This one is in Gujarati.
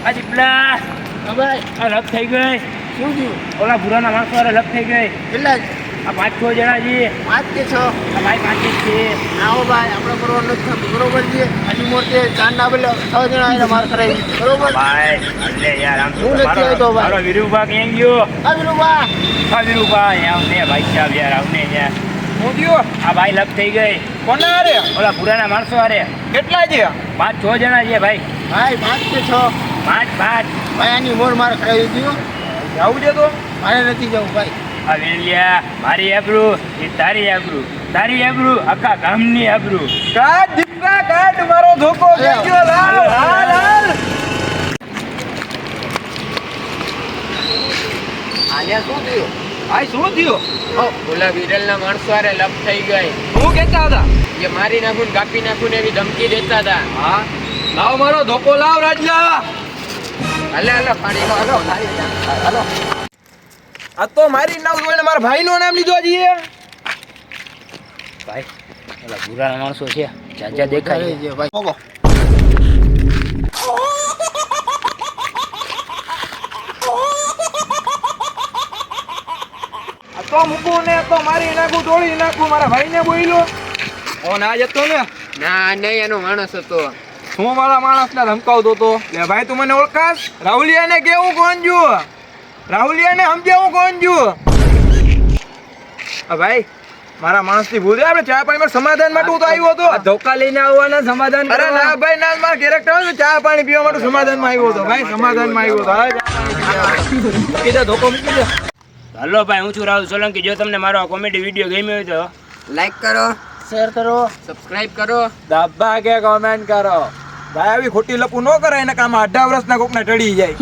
આ દીપલા હા ભાઈ, આ લપ થઈ ગઈ. શું થયું? ઓલા ભૂરાના માણસો હારે લપ થઈ ગઈ. કેટલા આ 5-6 જણા છીએ. 5 કે 6? આ ભાઈ 5 જ છે. આવો ભાઈ, આપણે કરવાનું નથી થતું, બરોબર છે? હજુ મોટે ચાંદના બદલે 6 જણા આવીને માર કરાવી, બરોબર? ભાઈ અલે યાર આમ હું નથી આવતો ભાઈ. મારો વિરુભા ક્યાં ગયો? હા વિરુભા, આ વિરુભા આવને ભાઈ સાહેબ યાર આવને યાર. હું થયો? આ ભાઈ લપ થઈ ગઈ. કોના હારે? ઓલા ભૂરાના માણસો હારે કેટલા છે? 5-6 જણા છે ભાઈ. ભાઈ 5 કે 6? 5 ભાઈ આની મોર માર કરાવી દીધું. જવું છે તો? મારે નથી જવું ભાઈ. આ વેલિયા મારી આબરૂ એ તારી આબરૂ, તારી આબરૂ આખા ગામની આબરૂ. કાઢ દીપકા કાઢ, મારો ધોકો થઈ ગયો. લાલ હાલ હાલ. આને શું થયું? ભાઈ શું થયું? ઓલા વિરલના માણસો હારે લપ થઈ ગઈ. શું કહેતા હતા? એ મારી નાખું ને કાપી નાખું ને એવી ધમકી દેતા હતા. હા, લાવ મારો ધોકો લાવ રાજલા. હાલે હાલો પાણી હાલો હાલો. આ તો મારી નામ જોઈને મારા ભાઈનું નામ લીધો છીએ. ભાઈ ઓલા ભૂરાના માણસો છે જાજા દેખાય છે. છે ભાઈ. મોકો. આ તો મૂકું ને તો મારી નાખું, તોડી નાખું. મારા ભાઈને બોલ્યો ઓ ના જતો ને. ના નહીં, એનો માણસ હતો. હું મારા માણસને ધમકાવતો હતો. લે ભાઈ તું મને ઓળખાસ? રાહુલિયાને કેવું કોણ છું? રાહુલિયાને સમજાવું કોણ છું? આ ભાઈ મારા માણસની ભૂલ છે. આપણે ચા પાણીમાં સમાધાન માટે હું તો આવ્યો હતો. ધોકા લઈને આવવાના સમાધાન અરે ના ભાઈ ના, મારા કેરેક્ટર હોય ને, ચા પાણી પીવા માટે સમાધાનમાં આવ્યો હતો. ભાઈ સમાધાનમાં આવ્યો હતો. હા, ચા પાણી પીવા. મૂકી દે, ધોકો મૂકી દે. હાલો ભાઈ હું છું રાહુલ સોલંકી. જો તમને મારો આ કોમેડી વિડીયો ગમ્યો હોય તો લાઈક કરો, શેર કરો. સબસ્ક્રાઇબ કરો. દબા કે કોમેન્ટ કરો. ભાઈ આવી ખોટી લપુ ન કરાય ને, કામ 18 વર્ષના કોકને ટળી જાય.